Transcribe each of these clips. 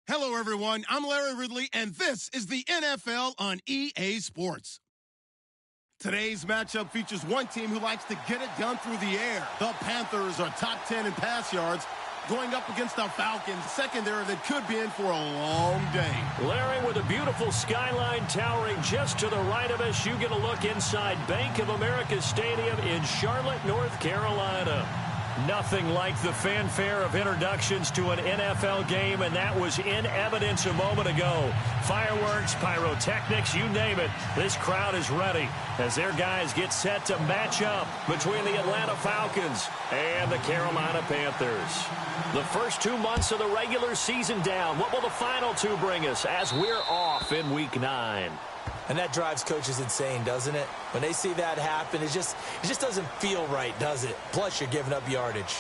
Hello, everyone. I'm Larry Ridley, and this is the NFL on EA Sports. Today's matchup features one team who likes to get it done through the air. The Panthers are top 10 in pass yards, going up against the Falcons secondary that could be in for a long day. Larry, with a beautiful skyline towering just to the right of us, you get a look inside Bank of America Stadium in Charlotte, North Carolina. Nothing like the fanfare of introductions to an NFL game, and that was in evidence a moment ago. Fireworks, pyrotechnics, you name it. This crowd is ready as their guys get set to match up between the Atlanta Falcons and the Carolina Panthers. The first 2 months of the regular season down. What will the final two bring us as we're off in Week 9? And that drives coaches insane, doesn't it? When they see that happen, it just doesn't feel right, does it? Plus, you're giving up yardage.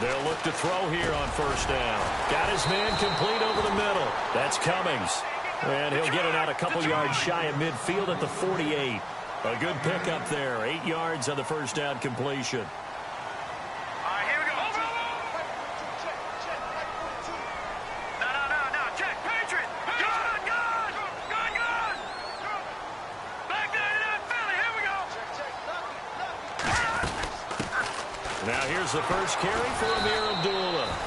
They'll look to throw here on first down. Got his man complete over the middle. That's Cummings. And he'll get it out a couple yards shy of midfield at the 48. A good pickup there. 8 yards on the first down completion. Now here's the first carry for Amir Abdullah.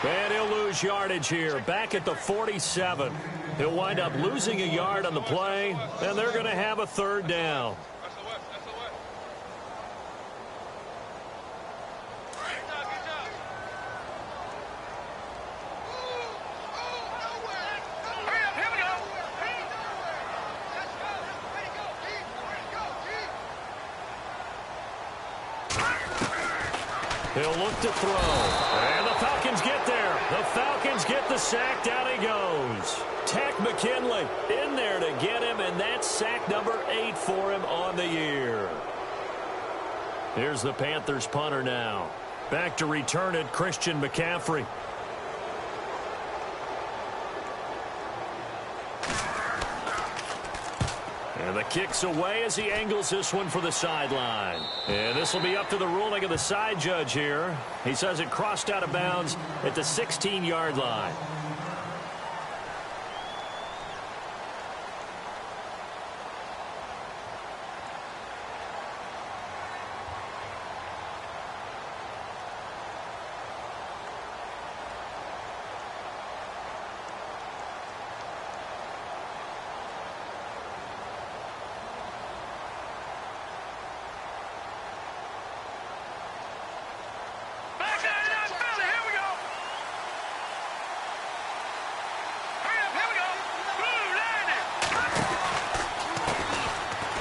And he'll lose yardage here, back at the 47. He'll wind up losing a yard on the play, and they're going to have a third down. He'll look to throw. And the Falcons get there. The Falcons get the sack. Down he goes. Tack McKinley in there to get him, and that's sack number 8 for him on the year. Here's the Panthers punter now. Back to return it, Christian McCaffrey. And the kick's away as he angles this one for the sideline. And this will be up to the ruling of the side judge here. He says it crossed out of bounds at the 16-yard line.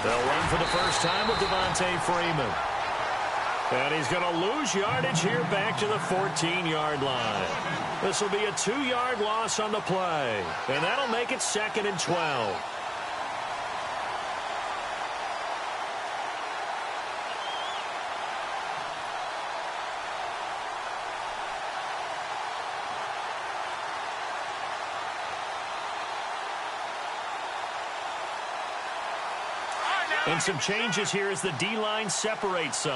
They'll run for the first time with Devontae Freeman. And he's going to lose yardage here back to the 14-yard line. This will be a 2-yard loss on the play. And that'll make it 2nd and 12. And some changes here as the D-line separates some.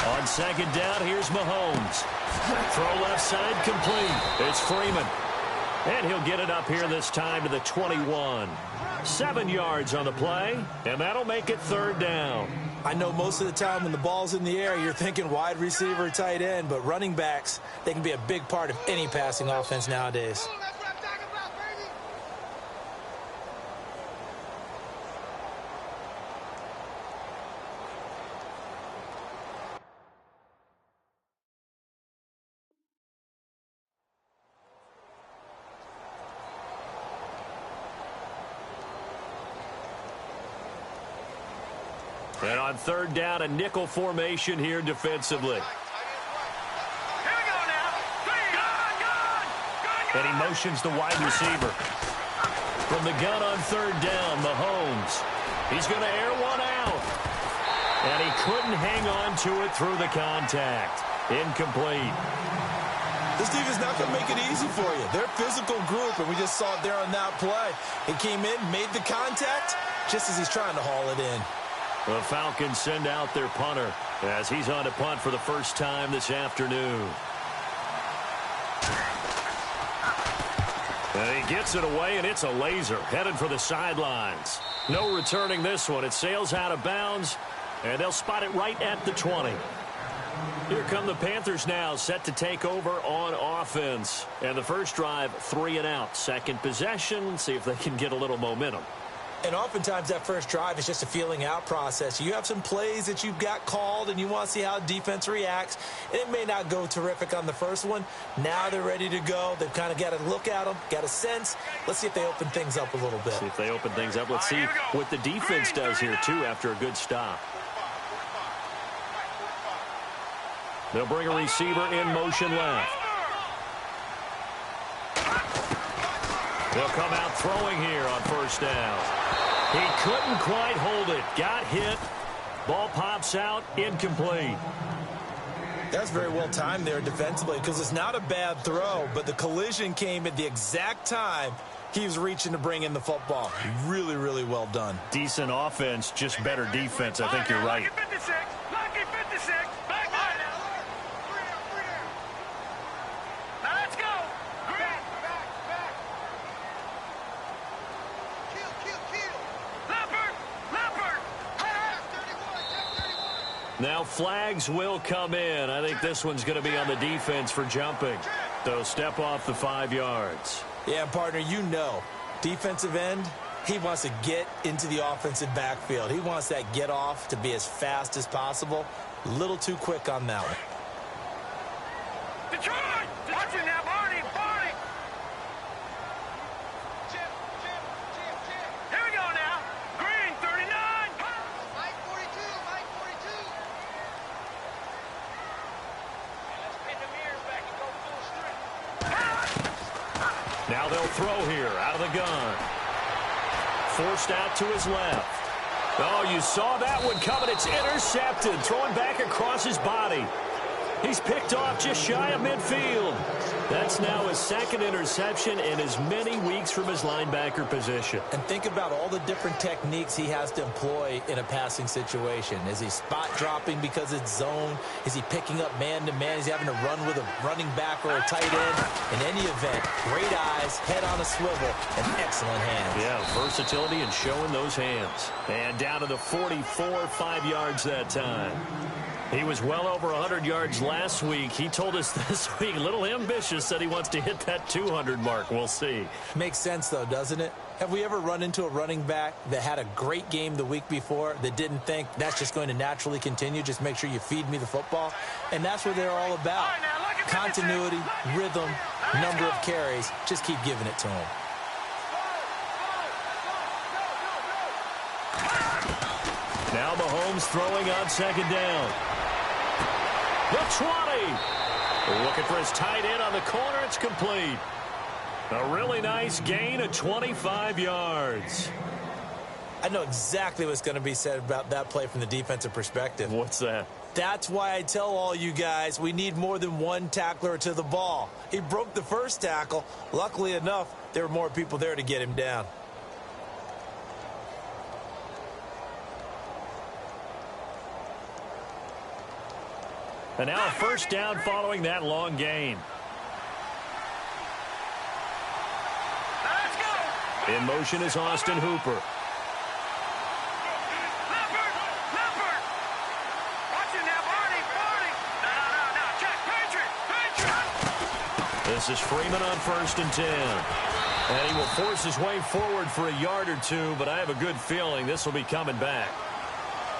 On second down, here's Mahomes. Throw left side complete. It's Freeman. And he'll get it up here this time to the 21. 7 yards on the play, and that'll make it 3rd down. I know most of the time when the ball's in the air, you're thinking wide receiver, tight end, but running backs, they can be a big part of any passing offense nowadays. And on third down, a nickel formation here defensively. And he motions the wide receiver. From the gun on third down, Mahomes. He's going to air one out. And he couldn't hang on to it through the contact. Incomplete. This defense not going to make it easy for you. They're a physical group, and we just saw it there on that play. He came in, made the contact, just as he's trying to haul it in. The Falcons send out their punter as he's on to punt for the first time this afternoon. And he gets it away, and it's a laser headed for the sidelines. No returning this one. It sails out of bounds, and they'll spot it right at the 20. Here come the Panthers now, set to take over on offense. And the first drive, 3 and out. Second possession, see if they can get a little momentum. And oftentimes that first drive is just a feeling out process. You have some plays that you've got called and you want to see how defense reacts. It may not go terrific on the first one. Now they're ready to go. They've kind of got to look at them, got a sense. Let's see if they open things up a little bit. See if they open things up. Let's see what the defense does here, too, after a good stop. They'll bring a receiver in motion left. They'll come out throwing here on first down. He couldn't quite hold it. Got hit. Ball pops out. Incomplete. That's very well timed there defensively because it's not a bad throw, but the collision came at the exact time he was reaching to bring in the football. Really, really well done. Decent offense, just better defense. I think you're right. Now flags will come in. I think this one's going to be on the defense for jumping. So step off the 5 yards. Yeah, partner, you know, defensive end, he wants to get into the offensive backfield. He wants that get off to be as fast as possible. A little too quick on that one. Detroit! Watch it now, Barney! Here we go now. Green, 39. Mike 42. Let's pin the mirrors back and go full strength. Now they'll throw here out of the gun. Forced out to his left. Oh, you saw that one coming. It's intercepted. Throwing back across his body. He's picked off just shy of midfield. That's now his second interception in as many weeks from his linebacker position. And think about all the different techniques he has to employ in a passing situation. Is he spot dropping because it's zone? Is he picking up man-to-man? Is he having to run with a running back or a tight end? In any event, great eyes, head on a swivel, and excellent hands. Yeah, versatility and showing those hands. And down to the 44, 5 yards that time. He was well over 100 yards last week. He told us this week, a little ambitious, said he wants to hit that 200 mark. We'll see. Makes sense, though, doesn't it? Have we ever run into a running back that had a great game the week before that didn't think that's just going to naturally continue? Just make sure you feed me the football. And that's what they're all about. Continuity, rhythm, number of carries. Just keep giving it to him. Now Mahomes throwing on second down. The 20. Looking for his tight end on the corner. It's complete. A really nice gain of 25 yards. I know exactly what's going to be said about that play from the defensive perspective. What's that? That's why I tell all you guys we need more than one tackler to the ball. He broke the first tackle. Luckily enough, there were more people there to get him down. And now a first down following that long gain. Let's go. In motion is Austin Hooper. Leopard. Watch it now, Barney. No. Check. Patriot. This is Freeman on 1st and 10. And he will force his way forward for a yard or two, but I have a good feeling this will be coming back.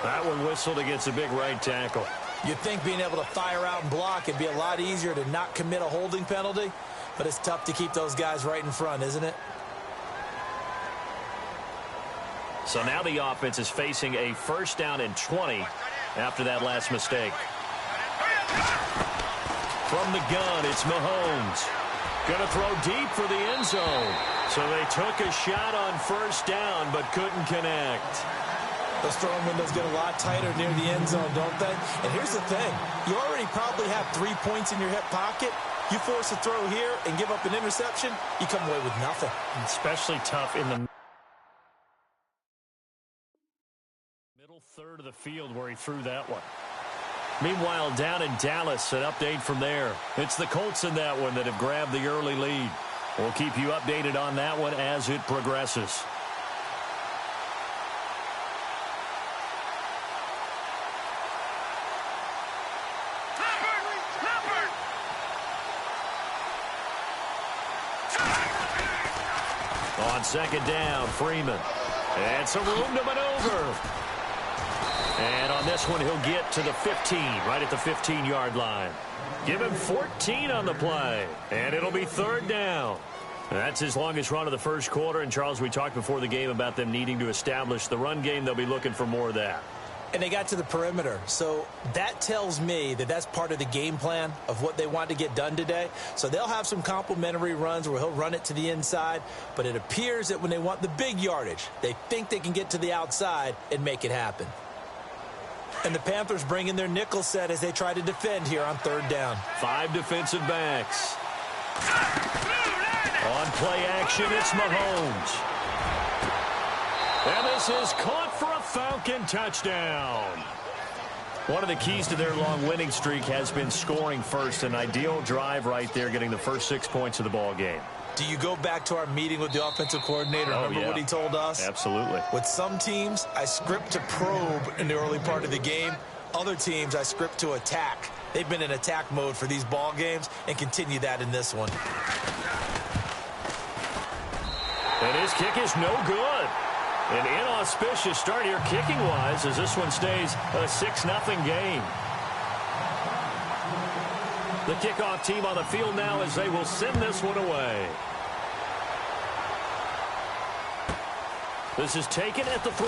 That one whistled against a big right tackle. You'd think being able to fire out and block would be a lot easier to not commit a holding penalty, but it's tough to keep those guys right in front, isn't it? So now the offense is facing a first down and 20 after that last mistake. From the gun, it's Mahomes. Going to throw deep for the end zone. So they took a shot on first down but couldn't connect. Those throwing windows get a lot tighter near the end zone, don't they? And here's the thing. You already probably have 3 points in your hip pocket. You force a throw here and give up an interception, you come away with nothing. Especially tough in the middle third of the field where he threw that one. Meanwhile, down in Dallas, an update from there. It's the Colts in that one that have grabbed the early lead. We'll keep you updated on that one as it progresses. On second down, Freeman. And some room to maneuver. And on this one, he'll get to the 15, right at the 15-yard line. Give him 14 on the play, and it'll be third down. That's his longest run of the first quarter. And, Charles, we talked before the game about them needing to establish the run game. They'll be looking for more of that. And they got to the perimeter. So that tells me that that's part of the game plan of what they want to get done today. So they'll have some complimentary runs where he'll run it to the inside. But it appears that when they want the big yardage, they think they can get to the outside and make it happen. And the Panthers bring in their nickel set as they try to defend here on third down. 5 defensive backs. On play action, it's Mahomes. And this is caught for a Falcon touchdown. One of the keys to their long winning streak has been scoring first. An ideal drive right there, getting the first 6 points of the ball game. Do you go back to our meeting with the offensive coordinator? Remember what he told us? Absolutely. With some teams, I script to probe in the early part of the game. Other teams, I script to attack. They've been in attack mode for these ball games and continue that in this one. And his kick is no good. An inauspicious start here kicking-wise as this one stays a 6-0 game. The kickoff team on the field now as they will send this one away. This is taken at the 3.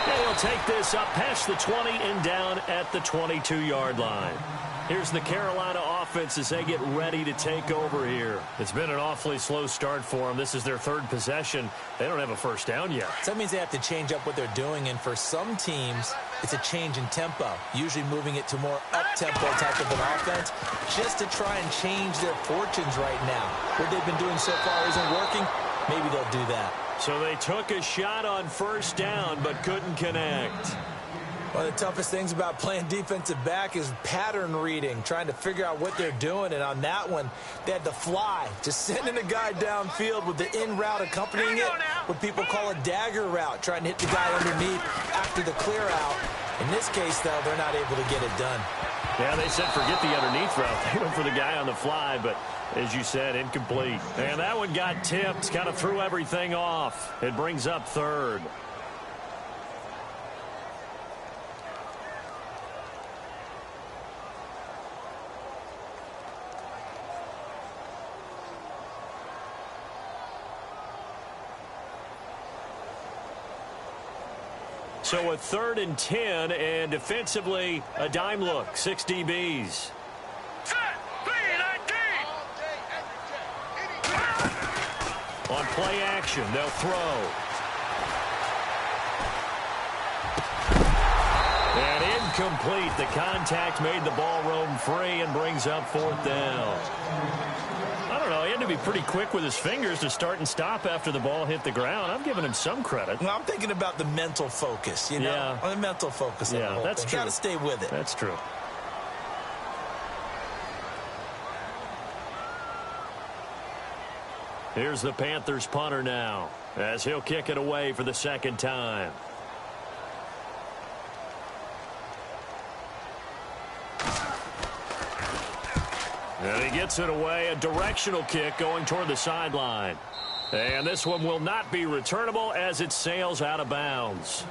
And he'll take this up past the 20 and down at the 22-yard line. Here's the Carolina offense as they get ready to take over here. It's been an awfully slow start for them. This is their third possession. They don't have a first down yet. So that means they have to change up what they're doing, and for some teams, it's a change in tempo, usually moving it to more up-tempo type of an offense, just to try and change their fortunes right now. What they've been doing so far isn't working. Maybe they'll do that. So they took a shot on first down but couldn't connect. One of the toughest things about playing defensive back is pattern reading, trying to figure out what they're doing. And on that one, they had to fly, just sending a guy downfield with the in route accompanying it, what people call a dagger route, trying to hit the guy underneath after the clear out. In this case, though, they're not able to get it done. Yeah, they said forget the underneath route. They went for the guy on the fly, but as you said, incomplete. And that one got tipped, kind of threw everything off. It brings up third. So a 3rd and 10, and defensively, a dime look, 6 DBs. On play action, they'll throw. And incomplete. The contact made the ball roam free and brings up 4th down. I don't know. He had to be pretty quick with his fingers to start and stop after the ball hit the ground. I'm giving him some credit. Well, I'm thinking about the mental focus, you know? Yeah. The mental focus of the whole that's thing. true. Got to stay with it. That's true. Here's the Panthers punter now as he'll kick it away for the 2nd time. And he gets it away, a directional kick going toward the sideline. And this one will not be returnable as it sails out of bounds.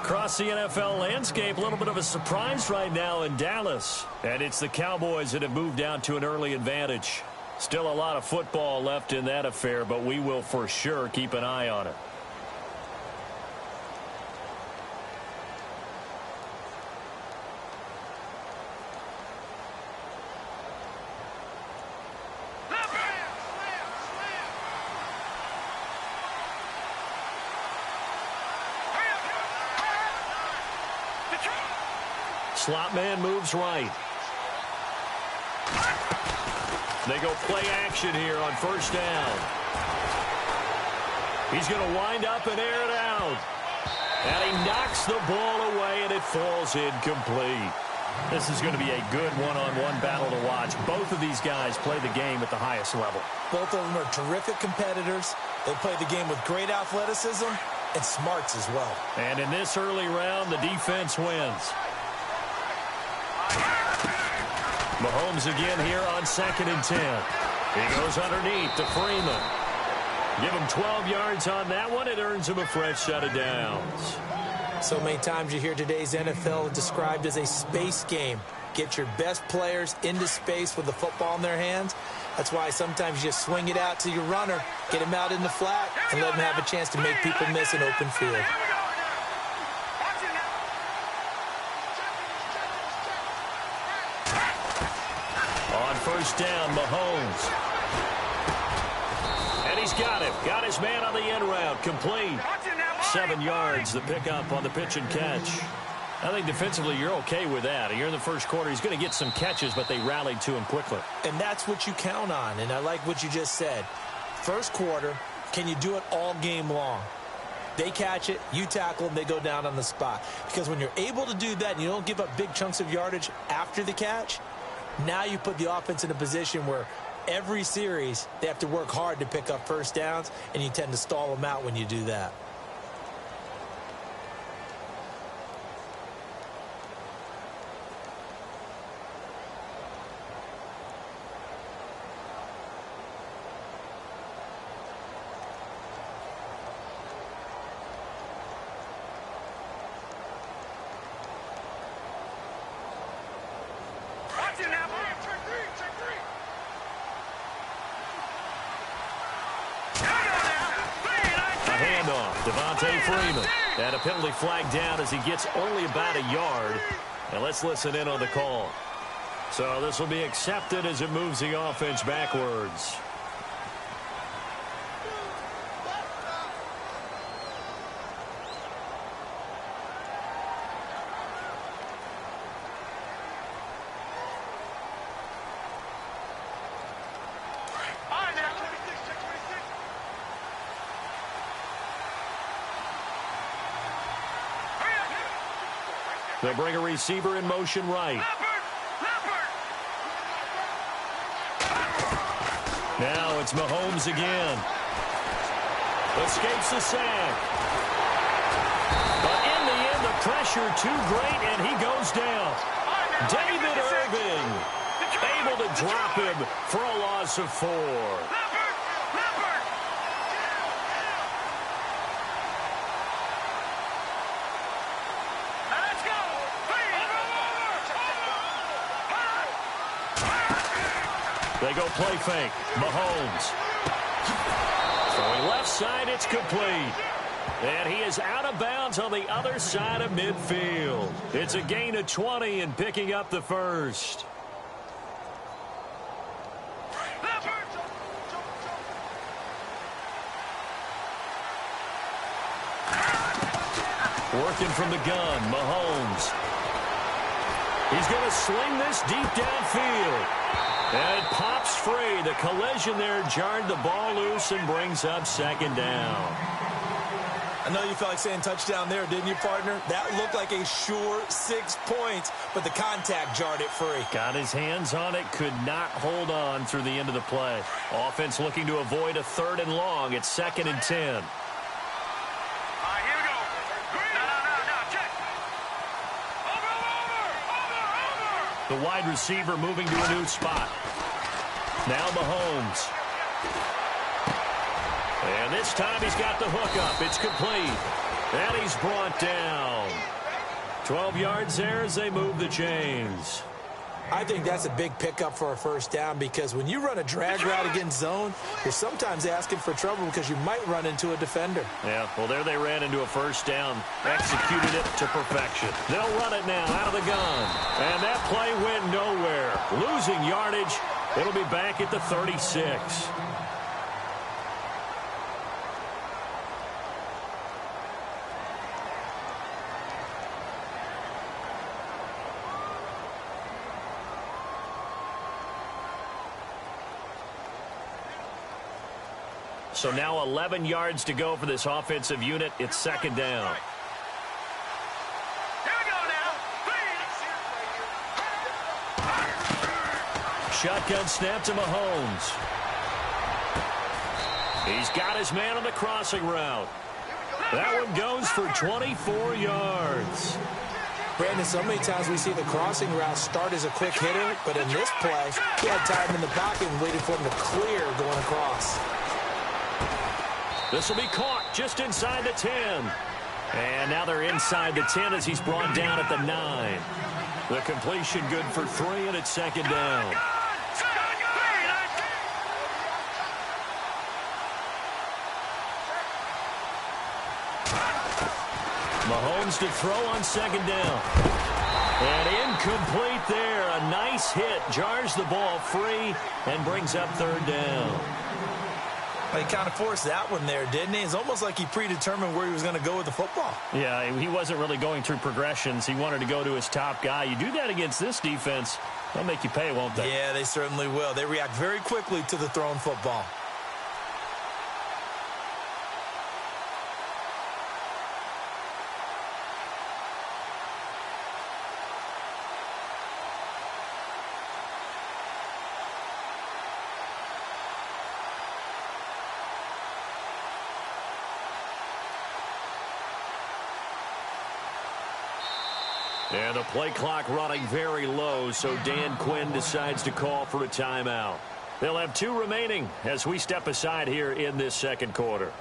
Across the NFL landscape, a little bit of a surprise right now in Dallas. And it's the Cowboys that have moved out to an early advantage. Still a lot of football left in that affair, but we will for sure keep an eye on it. Slot man moves right. They go play action here on first down. He's going to wind up and air it out. And he knocks the ball away, and it falls incomplete. This is going to be a good one-on-one battle to watch. Both of these guys play the game at the highest level. Both of them are terrific competitors. They play the game with great athleticism and smarts as well. And in this early round, the defense wins. Mahomes again here on 2nd and 10. He goes underneath to Freeman. Give him 12 yards on that one. It earns him a fresh set of downs. So many times you hear today's NFL described as a space game. Get your best players into space with the football in their hands. That's why sometimes you just swing it out to your runner, get him out in the flat, and let him have a chance to make people miss an open field. On first down, Mahomes. And he's got him. Got his man on the end route. Complete. 7 yards, the pickup on the pitch and catch. I think defensively you're okay with that. You're in the first quarter. He's going to get some catches, but they rallied to him quickly. And that's what you count on, and I like what you just said. First quarter, can you do it all game long? They catch it, you tackle them, they go down on the spot. Because when you're able to do that and you don't give up big chunks of yardage after the catch, now you put the offense in a position where every series they have to work hard to pick up first downs, and you tend to stall them out when you do that. Freeman. And a penalty flag down as he gets only about a yard. And let's listen in on the call. So this will be accepted as it moves the offense backwards. They'll bring a receiver in motion right. Now it's Mahomes again. Escapes the sack. But in the end, the pressure too great, and he goes down. David Irving able to drop him for a loss of 4. They go play fake. Mahomes. Throwing left side, it's complete. And he is out of bounds on the other side of midfield. It's a gain of 20 and picking up the first. Working from the gun, Mahomes. He's going to sling this deep downfield. And it pops free. The collision there jarred the ball loose and brings up 2nd down. I know you felt like saying touchdown there, didn't you, partner? That looked like a sure 6 points, but the contact jarred it free. Got his hands on it, could not hold on through the end of the play. Offense looking to avoid a 3rd and long. It's 2nd and 10. The wide receiver moving to a new spot. Now Mahomes. And this time he's got the hook up. It's complete. And he's brought down. 12 yards there as they move the chains. I think that's a big pickup for a first down because when you run a drag route against zone, you're sometimes asking for trouble because you might run into a defender. Yeah, well, there they ran into a first down. Executed it to perfection. They'll run it now out of the gun. And that play went nowhere. Losing yardage. It'll be back at the 36. So now 11 yards to go for this offensive unit. It's second down. Here we go now. Shotgun snap to Mahomes. He's got his man on the crossing route. That one goes for 24 yards. Brandon, so many times we see the crossing route start as a quick hitter, but in this play, he had time in the pocket and waited for him to clear going across. This will be caught just inside the 10. And now they're inside the 10 as he's brought down at the 9. The completion good for 3, and it's second down. Mahomes to throw on second down. And incomplete there. A nice hit. Jars the ball free and brings up third down. He kind of forced that one there, didn't he? It's almost like he predetermined where he was going to go with the football. Yeah, he wasn't really going through progressions. He wanted to go to his top guy. You do that against this defense, they'll make you pay, won't they? Yeah, they certainly will. They react very quickly to the thrown football. And the play clock running very low, so Dan Quinn decides to call for a timeout. They'll have 2 remaining as we step aside here in this second quarter.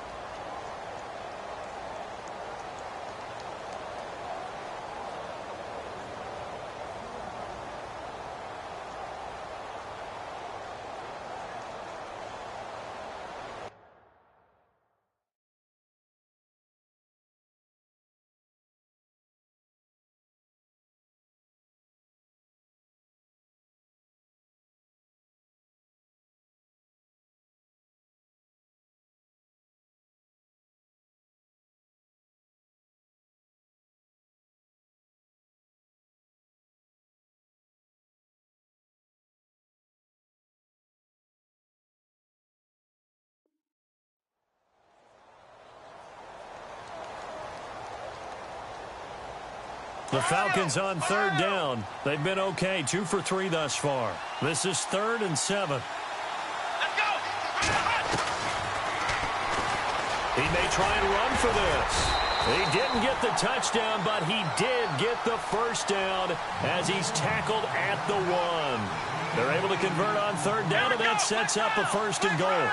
The Falcons on third down. They've been okay, 2 for 3 thus far. This is 3rd and 7. Let's go. He may try and run for this. He didn't get the touchdown, but he did get the first down as he's tackled at the 1. They're able to convert on third down, and that sets up a 1st and goal.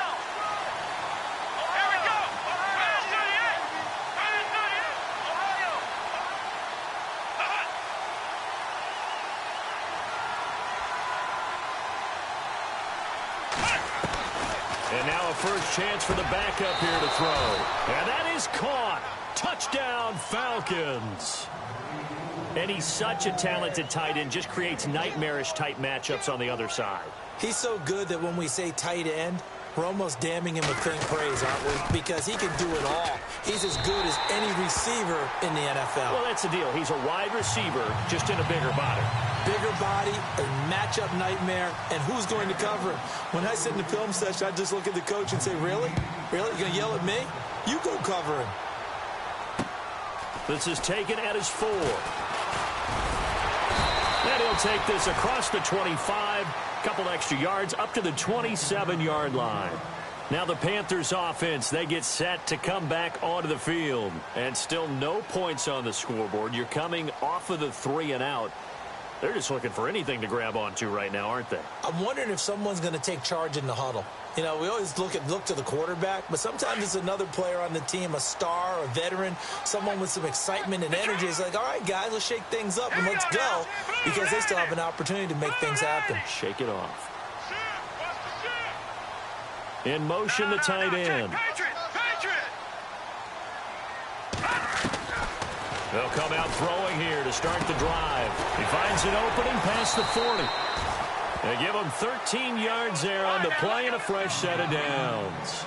And now a first chance for the backup here to throw. And that is caught. Touchdown, Falcons. And he's such a talented tight end, just creates nightmarish-type matchups on the other side. He's so good that when we say tight end, we're almost damning him with faint praise, aren't we? Because he can do it all. He's as good as any receiver in the NFL. Well, that's the deal. He's a wide receiver, just in a bigger body. Bigger body, a matchup nightmare, and who's going to cover him? When I sit in the film session, I just look at the coach and say, really? Really? You're going to yell at me? You go cover him. This is taken at his 4. And he'll take this across the 25, couple extra yards up to the 27-yard line. Now the Panthers offense, they get set to come back onto the field. And still no points on the scoreboard. You're coming off of the 3 and out. They're just looking for anything to grab onto right now, aren't they? I'm wondering if someone's going to take charge in the huddle. You know, we always look to the quarterback, but sometimes it's another player on the team, a star, a veteran, someone with some excitement and energy. It's like, all right, guys, let's shake things up and let's go, because they still have an opportunity to make things happen. Shake it off. In motion, the tight end. They'll come out throwing here to start the drive. He finds an opening past the 40. They give him 13 yards there on the play and a fresh set of downs.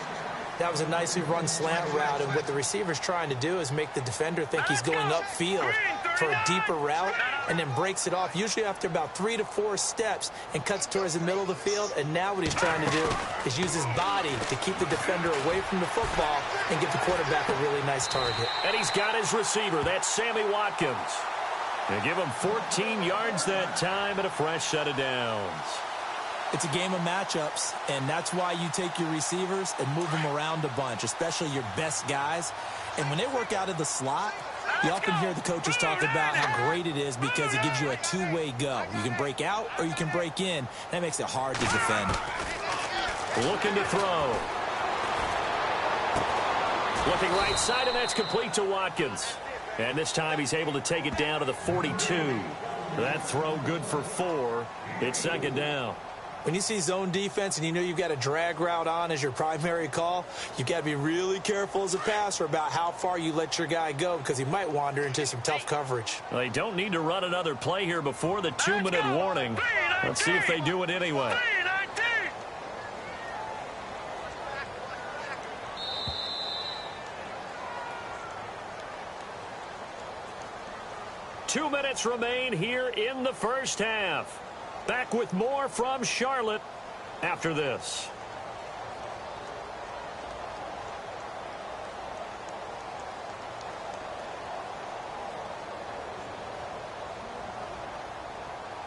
That was a nicely run slant route, and what the receiver's trying to do is make the defender think he's going upfield for a deeper route and then breaks it off, usually after about 3 to 4 steps, and cuts towards the middle of the field. And now what he's trying to do is use his body to keep the defender away from the football and give the quarterback a really nice target. And he's got his receiver. That's Sammy Watkins. They give him 14 yards that time and a fresh set of downs. It's a game of matchups, and that's why you take your receivers and move them around a bunch, especially your best guys. And when they work out of the slot, you often hear the coaches talk about how great it is because it gives you a two-way go. You can break out or you can break in. That makes it hard to defend. Looking to throw. Looking right side, and that's complete to Watkins. And this time he's able to take it down to the 42. That throw good for 4. It's second down. When you see zone defense and you know you've got a drag route on as your primary call, you've got to be really careful as a passer about how far you let your guy go, because he might wander into some tough coverage. Well, they don't need to run another play here before the 2-minute warning. Let's see if they do it anyway. 2 minutes remain here in the first half. Back with more from Charlotte after this.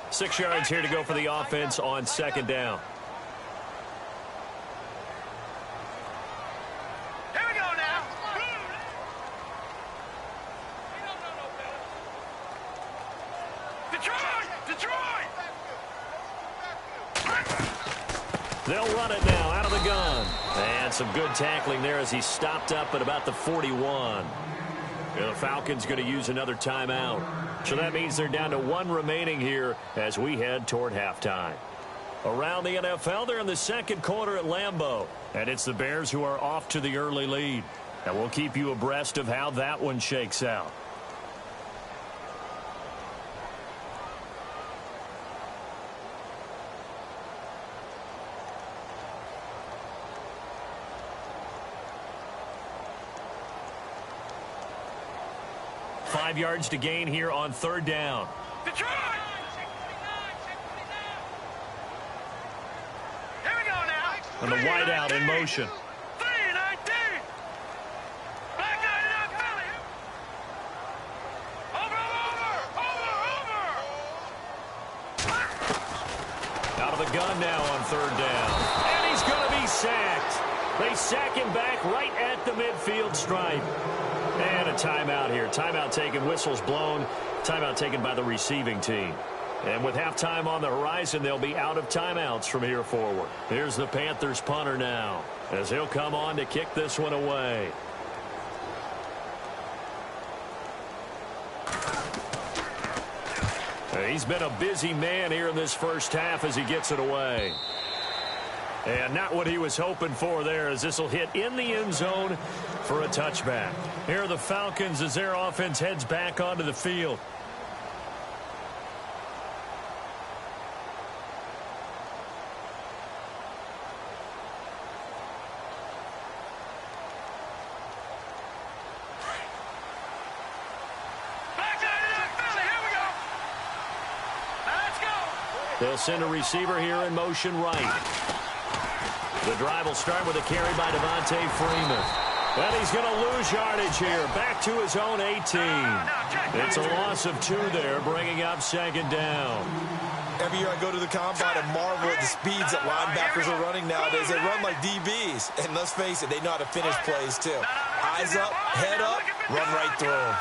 Six yards here to go for the offense on second down. Here we go now. Detroit! They'll run it now out of the gun. And some good tackling there as he stopped up at about the 41. The Falcons going to use another timeout. So that means they're down to 1 remaining here as we head toward halftime. Around the NFL, they're in the second quarter at Lambeau. And it's the Bears who are off to the early lead. And we'll keep you abreast of how that one shakes out. Five yards to gain here on third down. Detroit! Here we go now. And the wideout in motion. 3-19. Back out of that Philly. Over. Out of the gun now on third down. And he's going to be sacked. They sack him back right at the midfield stripe. And a timeout here. Timeout taken, whistles blown. Timeout taken by the receiving team. And with halftime on the horizon, they'll be out of timeouts from here forward. Here's the Panthers punter now as he'll come on to kick this one away. He's been a busy man here in this first half as he gets it away. And not what he was hoping for there, as this will hit in the end zone for a touchback. Here are the Falcons as their offense heads back onto the field. They'll send a receiver here in motion right. The drive will start with a carry by Devontae Freeman. And he's going to lose yardage here. Back to his own 18. It's a loss of 2 there, bringing up second down. Every year I go to the combine and marvel at the speeds that linebackers are running nowadays. They run like DBs. And let's face it, they know how to finish plays too. Eyes up, head up, run right through them.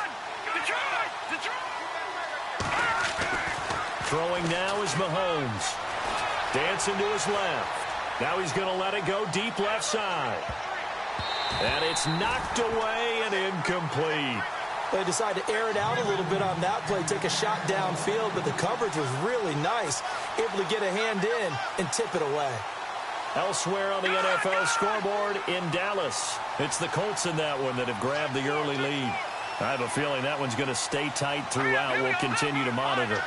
Throwing now is Mahomes. Dancing to his left. Now he's going to let it go deep left side. And it's knocked away and incomplete. They decided to air it out a little bit on that play, take a shot downfield, but the coverage was really nice, able to get a hand in and tip it away. Elsewhere on the NFL scoreboard in Dallas, it's the Colts in that one that have grabbed the early lead. I have a feeling that one's going to stay tight throughout. We'll continue to monitor.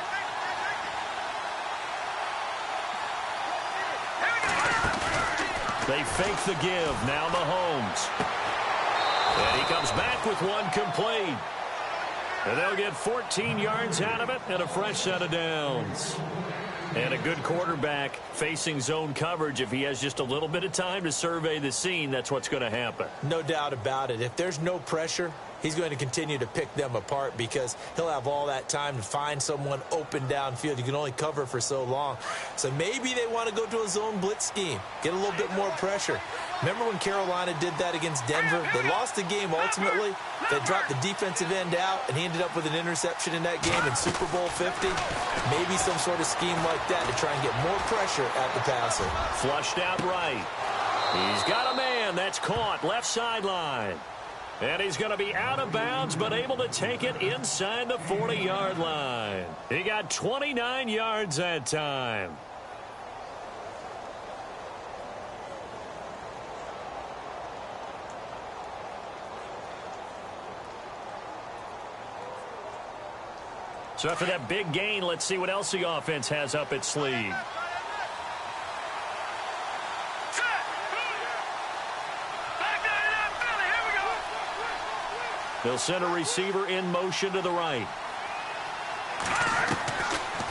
They fake the give. Now Mahomes. And he comes back with one complete. And they'll get 14 yards out of it and a fresh set of downs. And a good quarterback facing zone coverage. If he has just a little bit of time to survey the scene, that's what's going to happen. No doubt about it. If there's no pressure, he's going to continue to pick them apart because he'll have all that time to find someone open downfield. You can only cover for so long. So maybe they want to go to a zone blitz scheme, get a little bit more pressure. Remember when Carolina did that against Denver? They lost the game ultimately. They dropped the defensive end out, and he ended up with an interception in that game in Super Bowl 50. Maybe some sort of scheme like that to try and get more pressure at the passer. Flushed out right. He's got a man that's caught left sideline. And he's going to be out of bounds, but able to take it inside the 40-yard line. He got 29 yards that time. So after that big gain, let's see what else the offense has up its sleeve. They'll send a receiver in motion to the right.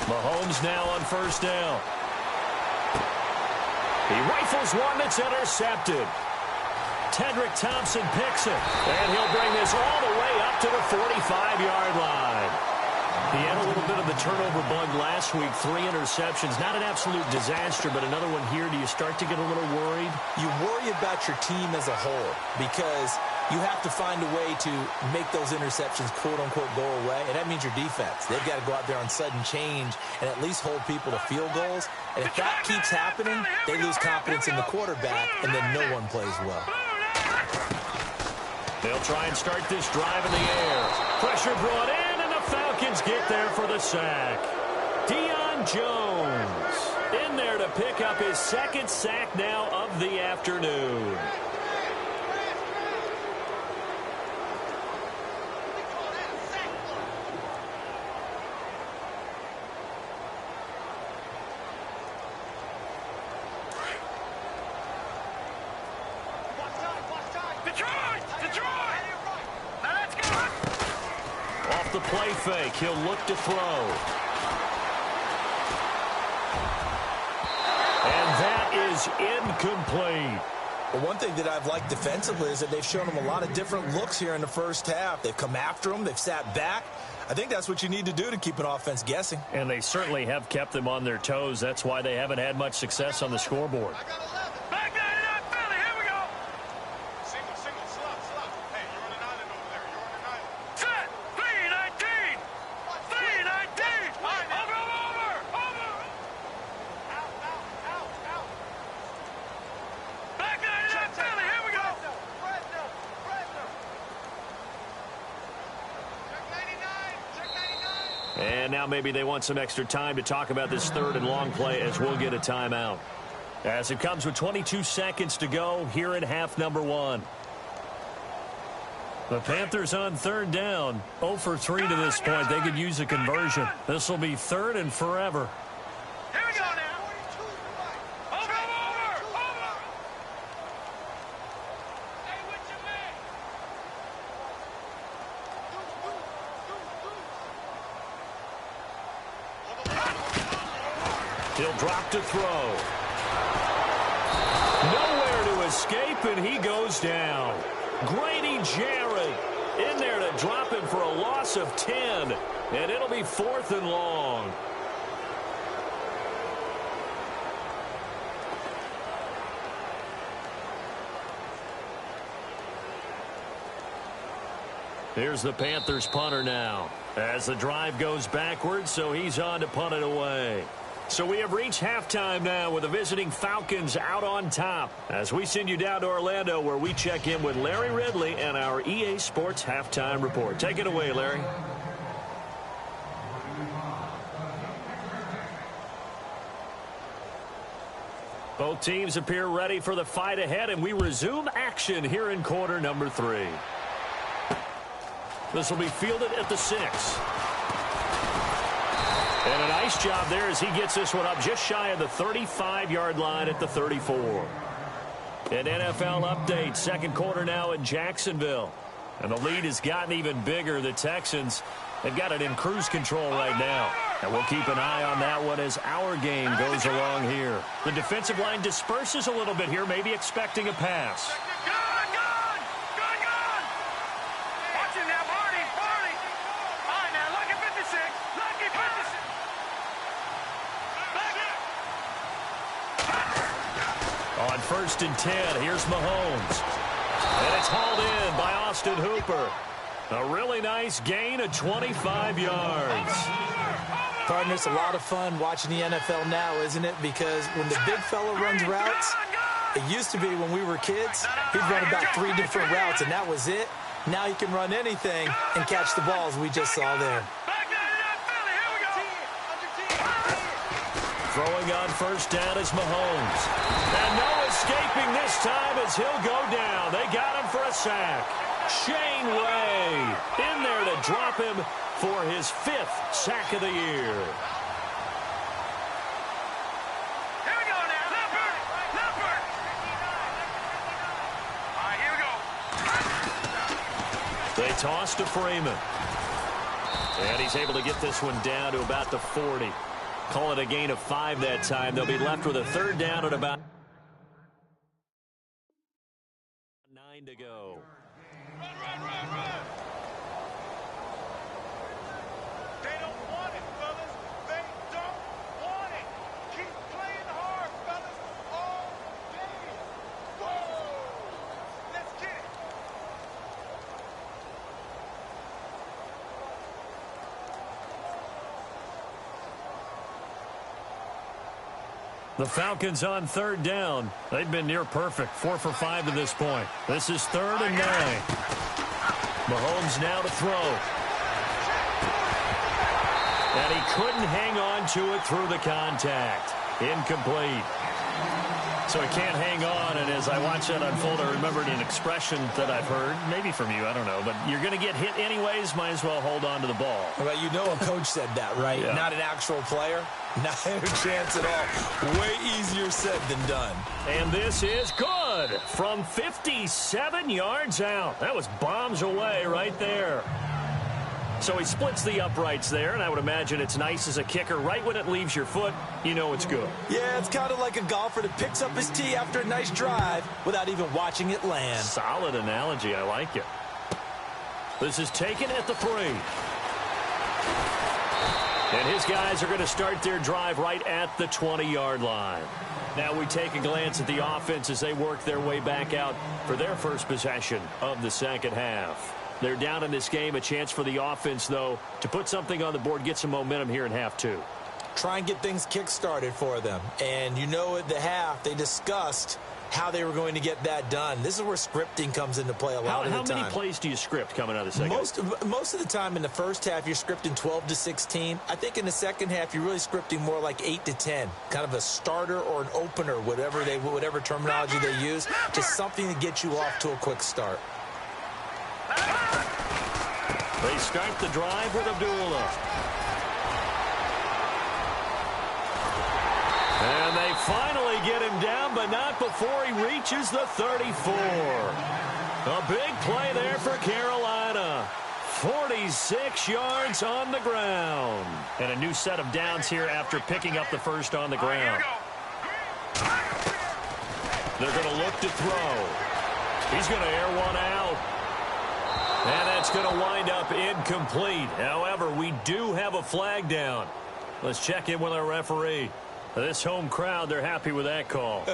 Mahomes now on first down. He rifles one that's intercepted. Tedrick Thompson picks it. And he'll bring this all the way up to the 45-yard line. He had a little bit of the turnover bug last week. 3 interceptions. Not an absolute disaster, but another one here. Do you start to get a little worried? You worry about your team as a whole because you have to find a way to make those interceptions, quote-unquote, go away, and that means your defense. They've got to go out there on sudden change and at least hold people to field goals. And if that keeps happening, they lose confidence in the quarterback, and then no one plays well. They'll try and start this drive in the air. Pressure brought in, and the Falcons get there for the sack. Deion Jones in there to pick up his second sack now of the afternoon. The play fake. He'll look to throw. And that is incomplete. Well, one thing that I've liked defensively is that they've shown them a lot of different looks here in the first half. They've come after them. They've sat back. I think that's what you need to do to keep an offense guessing. And they certainly have kept them on their toes. That's why they haven't had much success on the scoreboard. And now maybe they want some extra time to talk about this third and long play as we'll get a timeout. As it comes with 22 seconds to go here in half number 1. The Panthers on third down. 0 for 3 to this point. They could use a conversion. This will be third and forever. Here we go now. Over. Hey, what you mean? He'll drop to throw. Nowhere to escape, and he goes down. Grady Jarrett in there to drop him for a loss of 10, and it'll be 4th and long. Here's the Panthers punter now as the drive goes backwards, so he's on to punt it away. So we have reached halftime now with the visiting Falcons out on top as we send you down to Orlando where we check in with Larry Ridley and our EA Sports Halftime Report. Take it away, Larry. Both teams appear ready for the fight ahead, and we resume action here in quarter number 3. This will be fielded at the 6. And a nice job there as he gets this one up just shy of the 35-yard line at the 34. An NFL update, second quarter now in Jacksonville. And the lead has gotten even bigger. The Texans, they've got it in cruise control right now. And we'll keep an eye on that one as our game goes along here. The defensive line disperses a little bit here, maybe expecting a pass. On 1st and 10, here's Mahomes. And it's hauled in by Austin Hooper. A really nice gain of 25 yards. Partner, it's a lot of fun watching the NFL now, isn't it? Because when the big fella runs routes, it used to be when we were kids, he'd run about 3 different routes, and that was it. Now he can run anything and catch the balls we just saw there. Throwing on 1st down is Mahomes. And no escaping this time as he'll go down. They got him for a sack. Shane Ray in there to drop him for his 5th sack of the year. Here we go now. Leopard. All right, here we go. They toss to Freeman. And he's able to get this one down to about the 40. Call it a gain of 5 that time. They'll be left with a 3rd down at about 9 to go. Run. They don't want it, fellas. They don't want it. Keep playing hard, fellas, all day. Whoa! Let's get it. The Falcons on 3rd down. They've been near perfect. 4 for 5 to this point. This is 3rd and 9. Mahomes now to throw. And he couldn't hang on to it through the contact. Incomplete. So he can't hang on, and as I watch that unfold, I remembered an expression that I've heard, maybe from you, I don't know, but you're going to get hit anyways, might as well hold on to the ball. Well, you know a coach said that, right? Yeah. Not an actual player. Not a chance at all. Way easier said than done. And this is good from 57 yards out. That was bombs away right there. So he splits the uprights there, and I would imagine it's nice as a kicker. Right when it leaves your foot, you know it's good. Yeah, it's kind of like a golfer that picks up his tee after a nice drive without even watching it land. Solid analogy. I like it. This is taken at the 3. And his guys are going to start their drive right at the 20-yard line. Now we take a glance at the offense as they work their way back out for their first possession of the second half. They're down in this game. A chance for the offense, though, to put something on the board, get some momentum here in half 2. Try and get things kick-started for them. And you know at the half, they discussed how they were going to get that done. This is where scripting comes into play a lot of the time. How many plays do you script coming out of the second? Most of the time in the first half, you're scripting 12 to 16. I think in the second half, you're really scripting more like 8 to 10. Kind of a starter or an opener, whatever terminology they use. Just something to get you off to a quick start. They start the drive with Abdullah. And they finally get him down, but not before he reaches the 34. A big play there for Carolina. 46 yards on the ground. And a new set of downs here after picking up the first on the ground. They're going to look to throw. He's going to air one out. And that's going to wind up incomplete. However, we do have a flag down. Let's check in with our referee. This home crowd, they're happy with that call.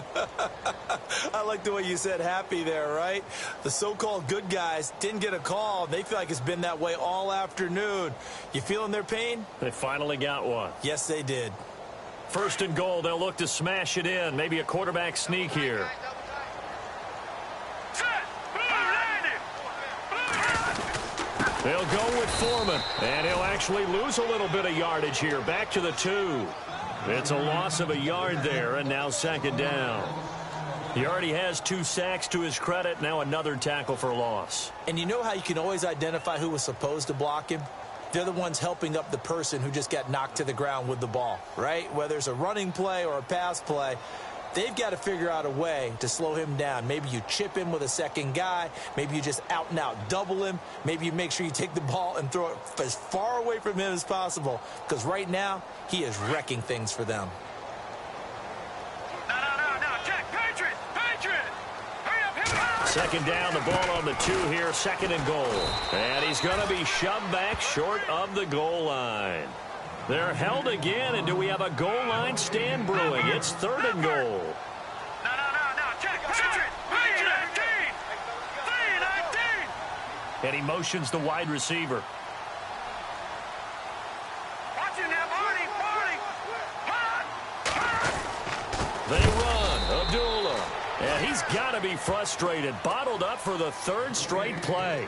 I like the way you said happy there, right? The so-called good guys didn't get a call. They feel like it's been that way all afternoon. You feeling their pain? They finally got one. Yes, they did. First and goal, they'll look to smash it in. Maybe a quarterback sneak here. They'll go with Foreman, and he'll actually lose a little bit of yardage here. Back to the 2. It's a loss of a yard there, and now second down. He already has 2 sacks to his credit. Now another tackle for loss. And you know how you can always identify who was supposed to block him? They're the ones helping up the person who just got knocked to the ground with the ball, right? Whether it's a running play or a pass play, they've got to figure out a way to slow him down. Maybe you chip him with a second guy. Maybe you just out and out double him. Maybe you make sure you take the ball and throw it as far away from him as possible, because right now he is wrecking things for them. No, check, Patriot! Hurry up! Second down, the ball on the 2 here, second and goal. And he's going to be shoved back short of the goal line. They're held again, and do we have a goal line stand brewing? It's third and goal. No, check, Patriot! 3-19! And he motions the wide receiver. Watch him now, Barney! They run. Abdullah. And he's got to be frustrated. Bottled up for the 3rd straight play.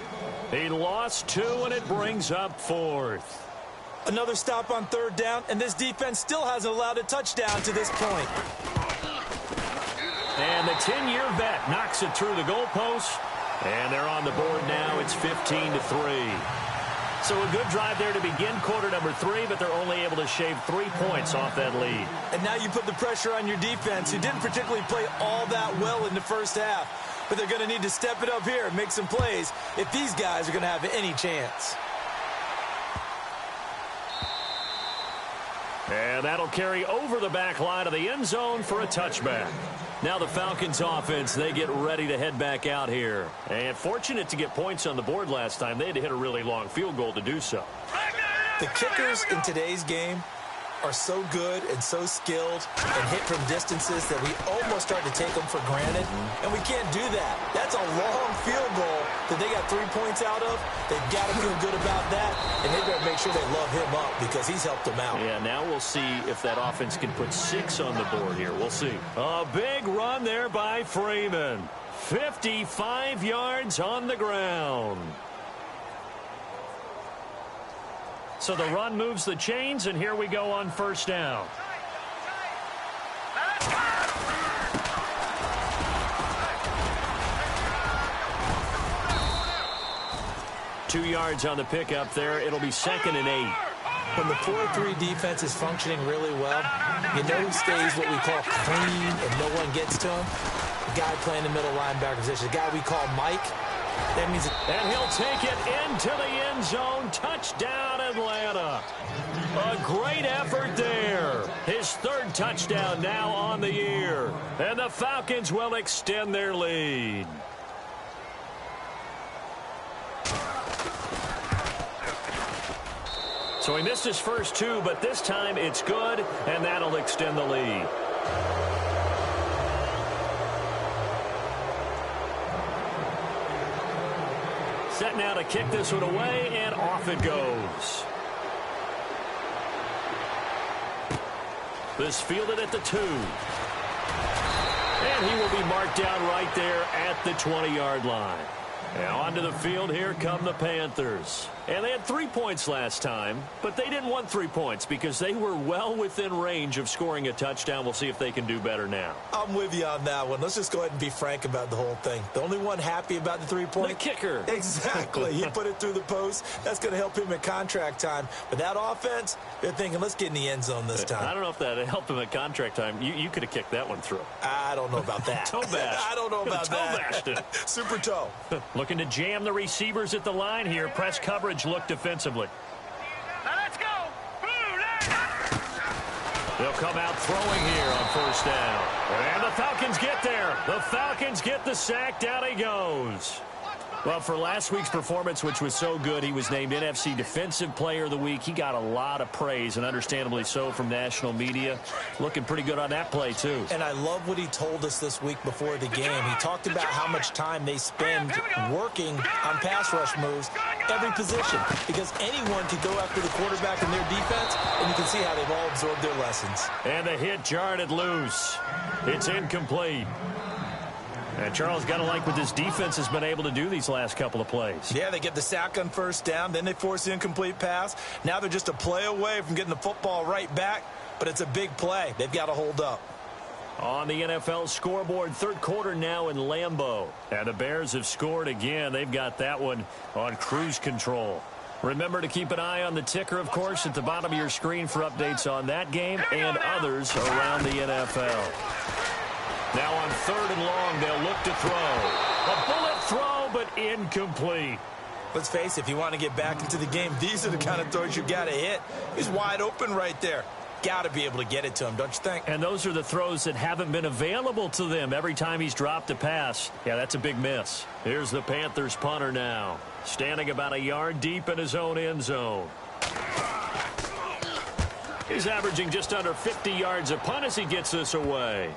He lost 2, and it brings up 4th. Another stop on 3rd down, and this defense still hasn't allowed a touchdown to this point. And the 10-year vet knocks it through the goalpost. And they're on the board now. It's 15-3. So a good drive there to begin quarter number 3, but they're only able to shave 3 points off that lead. And now you put the pressure on your defense, who didn't particularly play all that well in the first half. But they're going to need to step it up here and make some plays if these guys are going to have any chance. And that'll carry over the back line of the end zone for a touchback. Now the Falcons offense, they get ready to head back out here. And fortunate to get points on the board last time. They had to hit a really long field goal to do so. The kickers in today's game are so good and so skilled and hit from distances that we almost start to take them for granted. And we can't do that. That's a long field goal that they got 3 points out of. They've got to feel good about that, and they've got to make sure they love him up because he's helped them out. Yeah, now we'll see if that offense can put 6 on the board here. We'll see. A big run there by Freeman. 55 yards on the ground. So the run moves the chains, and here we go on first down. Two yards on the pickup there. It'll be 2nd and 8. When the 4-3 defense is functioning really well, you know who stays what we call clean and no one gets to him? The guy playing the middle linebacker position, the guy we call Mike. That means and he'll take it into the end zone. Touchdown, Atlanta. A great effort there. His 3rd touchdown now on the year. And the Falcons will extend their lead. So he missed his first 2, but this time it's good, and that'll extend the lead. Set now to kick this one away, and off it goes. This fielded at the 2. And he will be marked down right there at the 20-yard line. Now onto the field, here come the Panthers. And they had 3 points last time, but they didn't want 3 points because they were well within range of scoring a touchdown. We'll see if they can do better now. I'm with you on that one. Let's just go ahead and be frank about the whole thing. The only one happy about the 3-point? The kicker. Exactly. He put it through the post. That's going to help him at contract time. But that offense, they're thinking, let's get in the end zone this time. I don't know if that helped him at contract time. You could have kicked that one through. I don't know about that. Toe bash. I don't know about that. Toe bashed it. Super toe. Looking to jam the receivers at the line here. Press coverage look defensively. Now let's go! They'll come out throwing here on first down. And the Falcons get there. The Falcons get the sack. Down he goes. Well, for last week's performance, which was so good, he was named NFC Defensive Player of the Week. He got a lot of praise, and understandably so, from national media. Looking pretty good on that play, too. And I love what he told us this week before the game. He talked about how much time they spend working on pass rush moves, every position, because anyone can go after the quarterback in their defense, and you can see how they've all absorbed their lessons. And the hit jarred it loose. It's incomplete. And Charles, got to like what this defense has been able to do these last couple of plays. Yeah, they get the sack on first down, then they force the incomplete pass. Now they're just a play away from getting the football right back, but it's a big play. They've got to hold up. On the NFL scoreboard, third quarter now in Lambeau. And the Bears have scored again. They've got that one on cruise control. Remember to keep an eye on the ticker, of course, at the bottom of your screen for updates on that game and others around the NFL. Now on third and long, they'll look to throw. A bullet throw, but incomplete. Let's face it, if you want to get back into the game, these are the kind of throws you got to hit. He's wide open right there. Got to be able to get it to him, don't you think? And those are the throws that haven't been available to them every time he's dropped a pass. Yeah, that's a big miss. Here's the Panthers punter now, standing about a yard deep in his own end zone. He's averaging just under 50 yards a punt as he gets this away.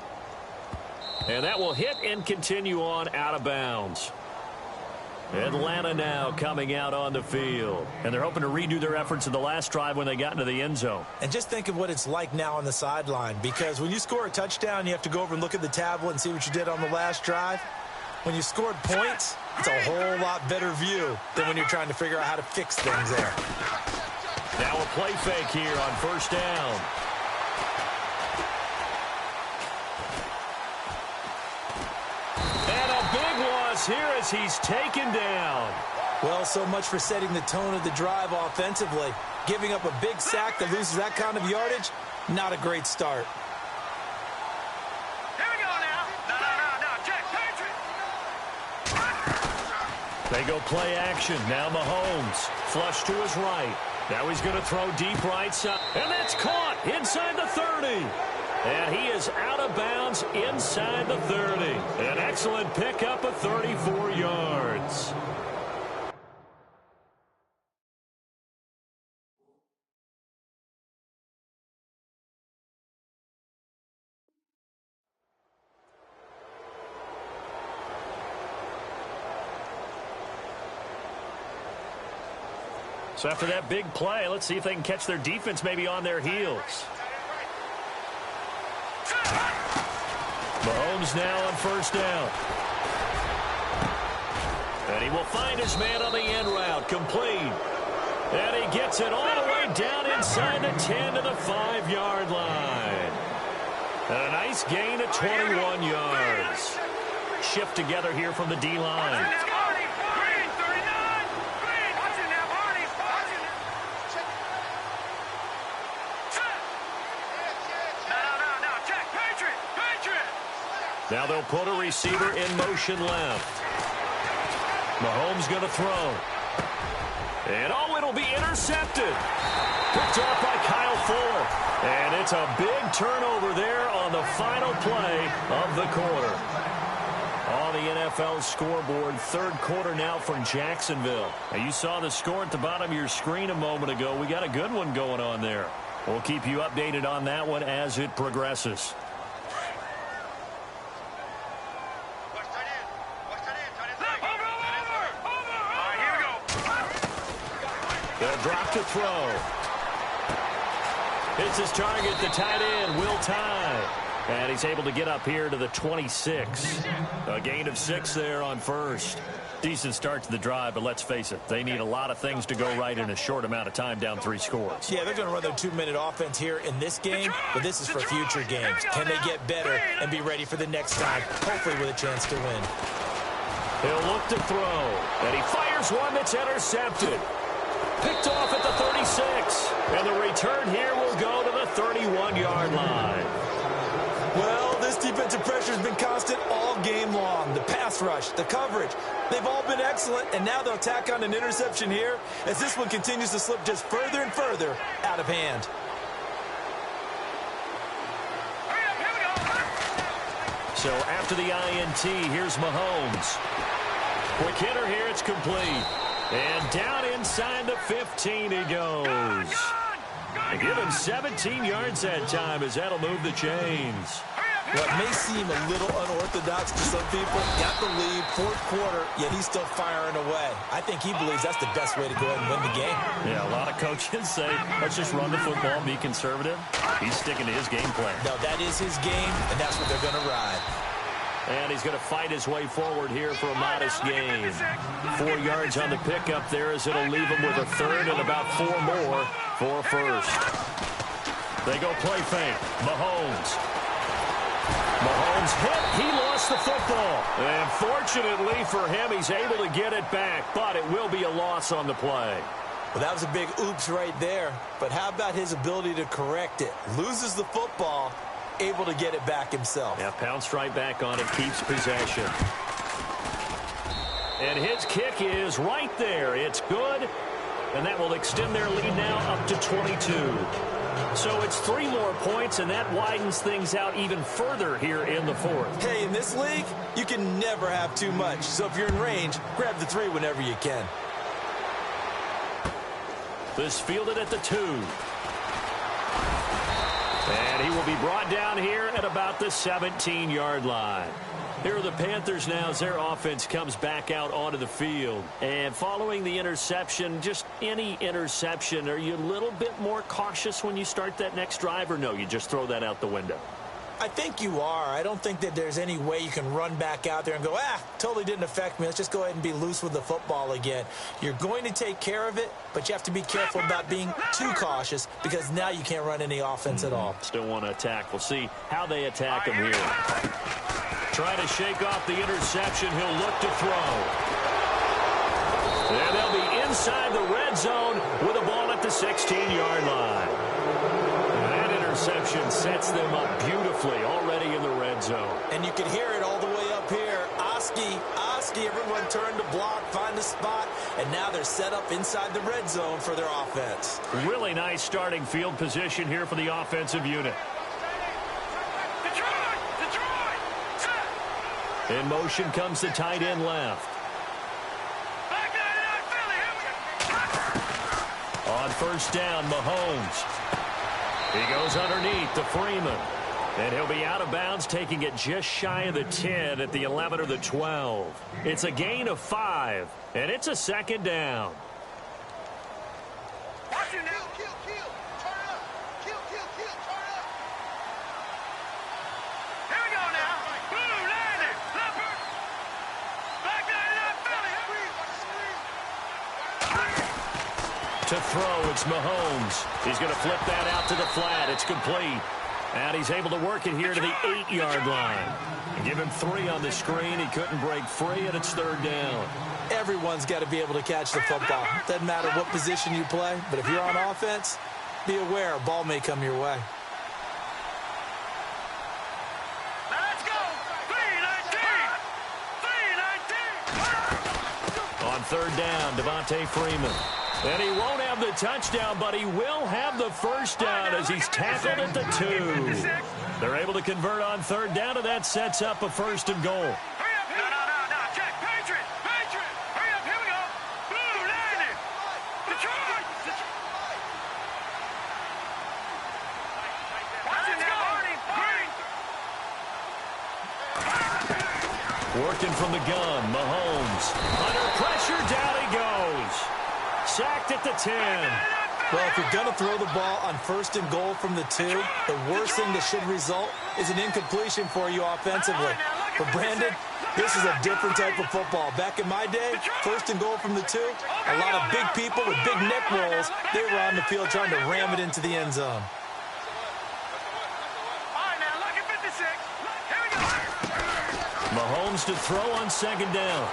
And that will hit and continue on out of bounds. Atlanta now coming out on the field. And they're hoping to redo their efforts in the last drive when they got into the end zone. And just think of what it's like now on the sideline. Because when you score a touchdown, you have to go over and look at the tablet and see what you did on the last drive. When you scored points, it's a whole lot better view than when you're trying to figure out how to fix things there. Now a play fake here on first down. Here as he's taken down. Well, so much for setting the tone of the drive offensively. Giving up a big sack that loses that kind of yardage, not a great start. Here we go now. No, Jack, Patrick. They go play action. Now Mahomes. Flush to his right. Now he's going to throw deep right side. And that's caught inside the 30. And he is out of bounds inside the 30. An excellent pickup of 34 yards. So after that big play, let's see if they can catch their defense maybe on their heels. Mahomes now on first down. And he will find his man on the end route. Complete. And he gets it all the way down inside the 10 to the 5-yard line. And a nice gain of 21 yards. Shift together here from the D-line. Now they'll put a receiver in motion left. Mahomes going to throw. And it'll be intercepted. Picked off by Kyle Fuller. And it's a big turnover there on the final play of the quarter. On the NFL scoreboard, third quarter now from Jacksonville. Now you saw the score at the bottom of your screen a moment ago. We got a good one going on there. We'll keep you updated on that one as it progresses. They'll drop to throw. It's his target, the tight end, Will Tye. And he's able to get up here to the 26. A gain of 6 there on first. Decent start to the drive, but let's face it, they need a lot of things to go right in a short amount of time, down 3 scores. Yeah, they're going to run their 2-minute offense here in this game, but this is for future games. Can they get better and be ready for the next time, hopefully with a chance to win? He'll look to throw, and he fires one that's intercepted. Picked off at the 36, and the return here will go to the 31-yard line. Well, this defensive pressure has been constant all game long. The pass rush, the coverage, they've all been excellent, and now they'll tack on an interception here as this one continues to slip just further and further out of hand. So after the INT, here's Mahomes. Quick hitter here. It's complete. And down inside the 15 he goes. They give him 17 yards that time as that'll move the chains. What may seem a little unorthodox to some people, got the lead, fourth quarter, yet he's still firing away. I think he believes that's the best way to go ahead and win the game. Yeah, a lot of coaches say, let's just run the football and be conservative. He's sticking to his game plan. No, that is his game, and that's what they're going to ride. And he's going to fight his way forward here for a modest gain. 4 yards on the pickup there as it'll leave him with a third and about 4 more for a first. They go play fake. Mahomes hit. He lost the football. And fortunately for him, he's able to get it back, but it will be a loss on the play. Well, that was a big oops right there. But how about his ability to correct it? Loses the football, able to get it back himself. Yeah, pounced right back on it, keeps possession. And his kick is right there. It's good, and that will extend their lead now up to 22. So it's 3 more points, and that widens things out even further here in the fourth. Hey, in this league, you can never have too much. So if you're in range, grab the 3 whenever you can. This fielded at the 2. And he will be brought down here at about the 17-yard line. Here are the Panthers now as their offense comes back out onto the field. And following the interception, just any interception, are you a little bit more cautious when you start that next drive, or no, you just throw that out the window? I think you are. I don't think that there's any way you can run back out there and go, totally didn't affect me. Let's just go ahead and be loose with the football again. You're going to take care of it, but you have to be careful about being too cautious because now you can't run any offense at all. Still want to attack. We'll see how they attack him here. Trying to shake off the interception. He'll look to throw. And they'll be inside the red zone with a ball at the 16-yard line. Interception sets them up beautifully already in the red zone. And you can hear it all the way up here. Oski, everyone turned to block, find a spot, and now they're set up inside the red zone for their offense. Really nice starting field position here for the offensive unit. In motion comes the tight end left. On first down, Mahomes. He goes underneath to Freeman. And he'll be out of bounds, taking it just shy of the 10 at the 11 or the 12. It's a gain of 5, and it's a second down. Watch it now. Kill. Turn up. Kill. Turn up. Here we go now. Boom, landed. Leopard. Back there, Philly. To throw, it's Mahomes. He's going to flip that out to the flat. It's complete. And he's able to work it here to the 8-yard line. Give him 3 on the screen. He couldn't break free, and it's third down. Everyone's got to be able to catch the football. Doesn't matter what position you play, but if you're on offense, be aware a ball may come your way. Let's go. 3-19. On third down, Devontae Freeman. And he won't have the touchdown, but he will have the first down as he's tackled at the 2. They're able to convert on third down, and that sets up a first and goal. Hurry up. No. Check. Patriot. Hurry up. Here we go. Blue, landed. Detroit. Watch it now, Green. Working from the gun, Mahomes. Under pressure, down he goes. Sacked at the 10. Well, if you're going to throw the ball on first and goal from the 2, the worst thing that should result is an incompletion for you offensively. But, Brandon, this is a different type of football. Back in my day, first and goal from the 2, a lot of big people with big neck rolls, they were on the field trying to ram it into the end zone. All right, now, look at 56. Here we go. Mahomes to throw on second down.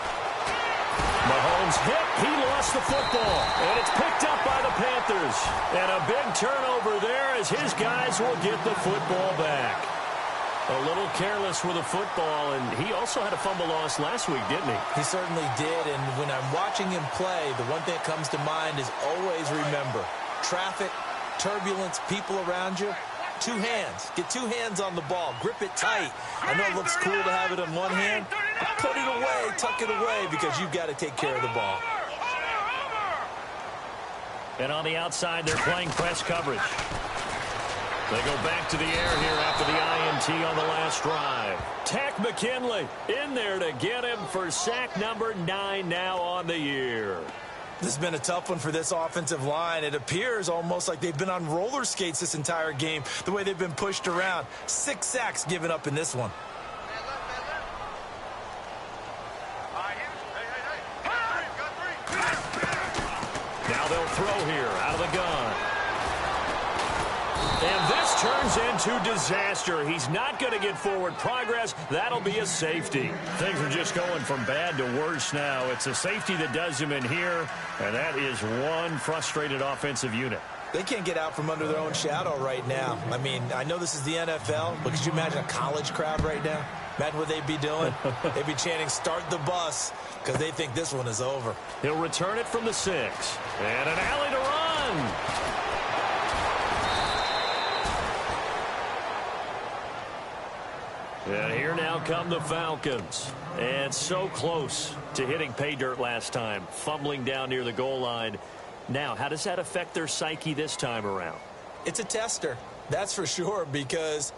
Mahomes hit. He lost the football. And it's picked up by the Panthers. And a big turnover there as his guys will get the football back. A little careless with the football, and he also had a fumble loss last week, didn't he? He certainly did, and when I'm watching him play, the one thing that comes to mind is always remember, traffic, turbulence, people around you, 2 hands. Get 2 hands on the ball. Grip it tight. I know it looks cool to have it on one hand, put it away, tuck it away, because you've got to take care of the ball. And on the outside, they're playing press coverage. They go back to the air here after the INT on the last drive. Tack McKinley in there to get him for sack number 9 now on the year. This has been a tough one for this offensive line. It appears almost like they've been on roller skates this entire game, the way they've been pushed around. 6 sacks given up in this one. Now they'll throw here out of the gun. And this turns into disaster. He's not going to get forward progress. That'll be a safety. Things are just going from bad to worse now. It's a safety that does him in here, and that is one frustrated offensive unit. They can't get out from under their own shadow right now. I mean, I know this is the NFL, but could you imagine a college crowd right now? Imagine what they'd be doing. They'd be chanting, "Start the bus," because they think this one is over. He'll return it from the 6. And an alley to run. And here now come the Falcons. And so close to hitting pay dirt last time, fumbling down near the goal line. Now, how does that affect their psyche this time around? It's a tester, that's for sure, because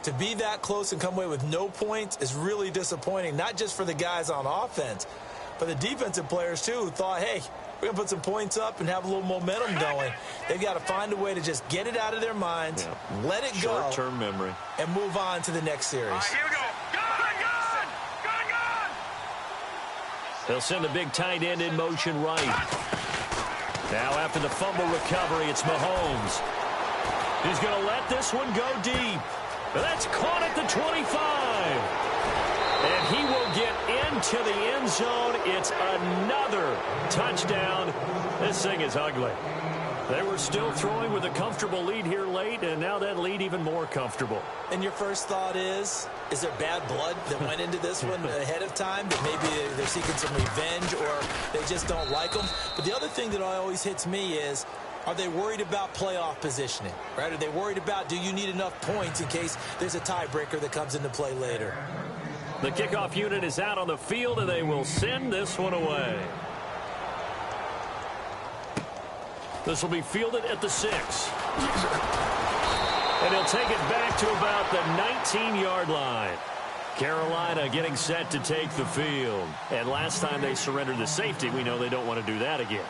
to be that close and come away with no points is really disappointing, not just for the guys on offense, but the defensive players, too, who thought, hey, we're going to put some points up and have a little momentum going. They've got to find a way to just get it out of their minds, let it go. Short-term memory. And move on to the next series. Here we go. Gun! They'll send the big tight end in motion right. Now after the fumble recovery, it's Mahomes. He's going to let this one go deep. That's caught at the 25. And he will get into the end zone. It's another touchdown. This thing is ugly. They were still throwing with a comfortable lead here late, and now that lead even more comfortable. And your first thought is there bad blood that went into this one ahead of time, that maybe they're seeking some revenge or they just don't like them? But the other thing that always hits me is, are they worried about playoff positioning, right? Are they worried about, do you need enough points in case there's a tiebreaker that comes into play later? The kickoff unit is out on the field, and they will send this one away. This will be fielded at the 6. And he'll take it back to about the 19-yard line. Carolina getting set to take the field. And last time they surrendered the safety, we know they don't want to do that again.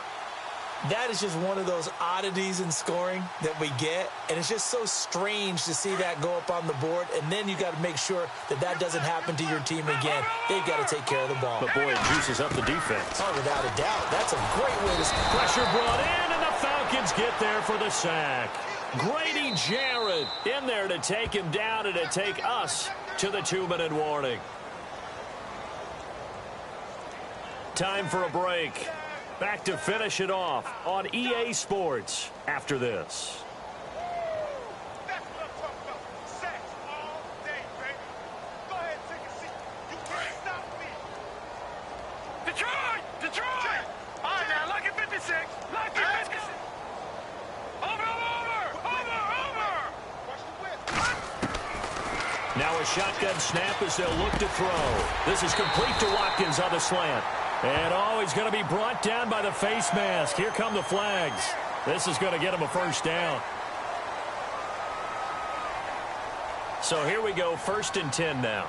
That is just one of those oddities in scoring that we get, and it's just so strange to see that go up on the board, and then you got to make sure that that doesn't happen to your team again. They've got to take care of the ball. But, boy, it juices up the defense. Oh, without a doubt. That's a great way to start. Pressure brought in, and the Falcons get there for the sack. Grady Jarrett in there to take him down and to take us to the 2-minute warning. Time for a break. Back to finish it off on EA Sports after this. That's what I'm talking about. Sacks all day, baby. Go ahead, take a seat. You can't stop me. Detroit! All right, now, lucky 56. Lucky 56. Over. Watch the whip. Now a shotgun snap as they'll look to throw. This is complete to Watkins on the slant. And, he's going to be brought down by the face mask. Here come the flags. This is going to get him a first down. So here we go, 1st and 10 now.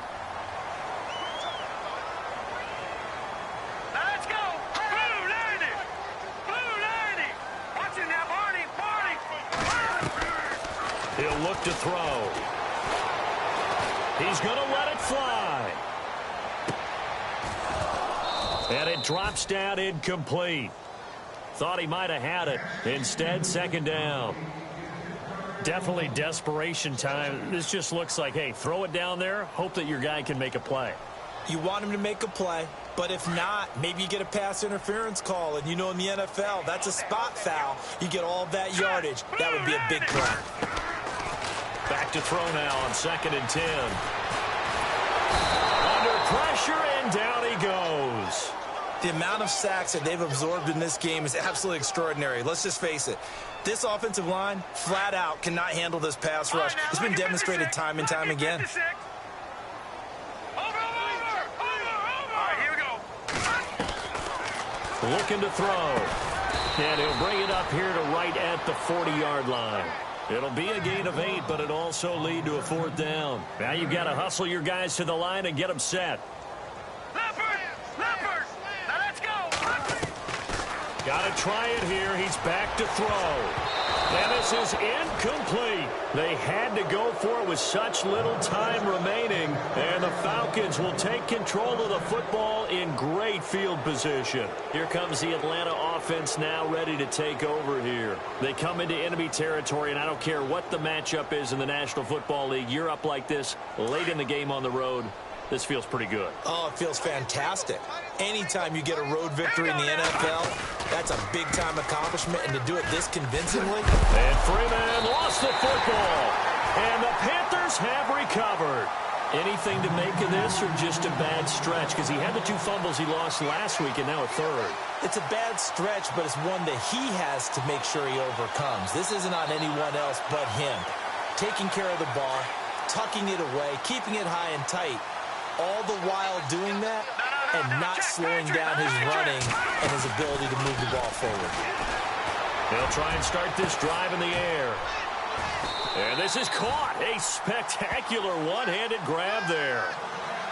Let's go. Blue 90. Watch it now, Barney. He'll look to throw. He's going to let it fly. And it drops down incomplete. Thought he might have had it. Instead, 2nd down. Definitely desperation time. This just looks like, hey, throw it down there. Hope that your guy can make a play. You want him to make a play, but if not, maybe you get a pass interference call. And you know in the NFL, that's a spot foul. You get all of that yardage. That would be a big play. Back to throw now on 2nd and 10. Under pressure, and down he goes. The amount of sacks that they've absorbed in this game is absolutely extraordinary. Let's just face it. This offensive line, flat out, cannot handle this pass rush. It's been demonstrated time and time again. looking to throw. And he'll bring it up here to right at the 40-yard line. It'll be a gain of 8, but it'll also lead to a 4th down. Now you've got to hustle your guys to the line and get them set. Leopard! Now let's go! Got to try it here. He's back to throw. And this is incomplete. They had to go for it with such little time remaining. And the Falcons will take control of the football in great field position. Here comes the Atlanta offense now ready to take over here. They come into enemy territory, and I don't care what the matchup is in the National Football League. You're up like this late in the game on the road. This feels pretty good. Oh, it feels fantastic. Anytime you get a road victory in the NFL, that's a big-time accomplishment, and to do it this convincingly. And Freeman lost the football, and the Panthers have recovered. Anything to make of this, or just a bad stretch? Because he had the 2 fumbles he lost last week, and now a 3rd. It's a bad stretch, but it's one that he has to make sure he overcomes. This isn't on anyone else but him. Taking care of the ball, tucking it away, keeping it high and tight, all the while doing that and not slowing down his running and his ability to move the ball forward. They'll try and start this drive in the air. And this is caught. A spectacular one-handed grab there.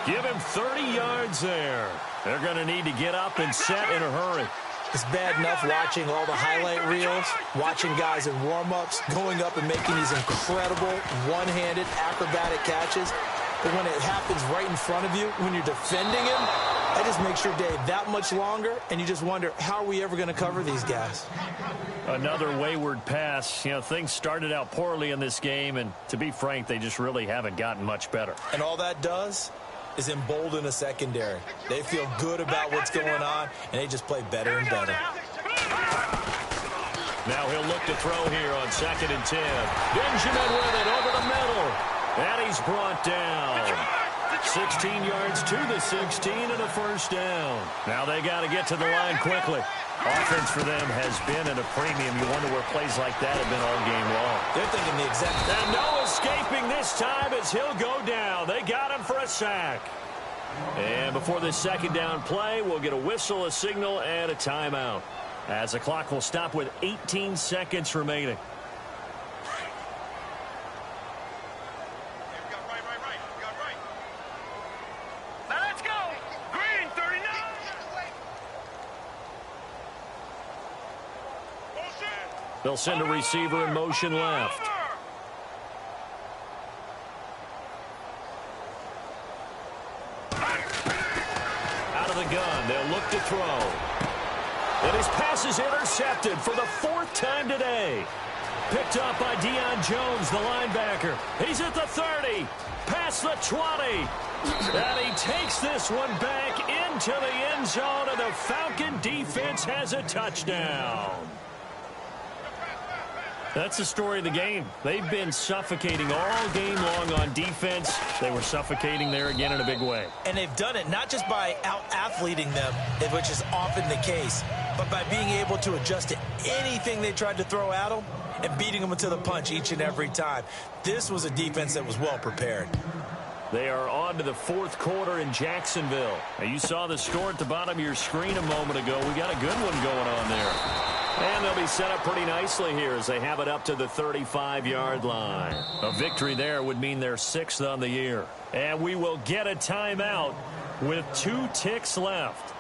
Give him 30 yards there. They're going to need to get up and set in a hurry. It's bad enough watching all the highlight reels, watching guys in warm-ups, going up and making these incredible one-handed acrobatic catches. But when it happens right in front of you, when you're defending him, that just makes your day that much longer, and you just wonder, how are we ever going to cover these guys? Another wayward pass. You know, things started out poorly in this game, and to be frank, they just really haven't gotten much better. And all that does is embolden a secondary. They feel good about what's going on, and they just play better and better. Now he'll look to throw here on 2nd and 10. Benjamin with it over the middle. And he's brought down. 16 yards to the 16 and a 1st down. Now they got to get to the line quickly. Offense for them has been at a premium. You wonder where plays like that have been all game long. They're thinking the exact... And no escaping this time as he'll go down. They got him for a sack. And before this 2nd down play, we'll get a whistle, a signal, and a timeout, as the clock will stop with 18 seconds remaining. They'll send a receiver in motion left. Out of the gun, they'll look to throw. And his pass is intercepted for the 4th time today. Picked up by Deion Jones, the linebacker. He's at the 30, past the 20. And he takes this one back into the end zone, and the Falcon defense has a touchdown. That's the story of the game. They've been suffocating all game long on defense. They were suffocating there again in a big way. And they've done it not just by out-athleting them, which is often the case, but by being able to adjust to anything they tried to throw at them and beating them to the punch each and every time. This was a defense that was well prepared. They are on to the 4th quarter in Jacksonville. Now, you saw the score at the bottom of your screen a moment ago. We got a good one going on there. And they'll be set up pretty nicely here as they have it up to the 35-yard line. A victory there would mean they're 6th on the year. And we will get a timeout with 2 ticks left.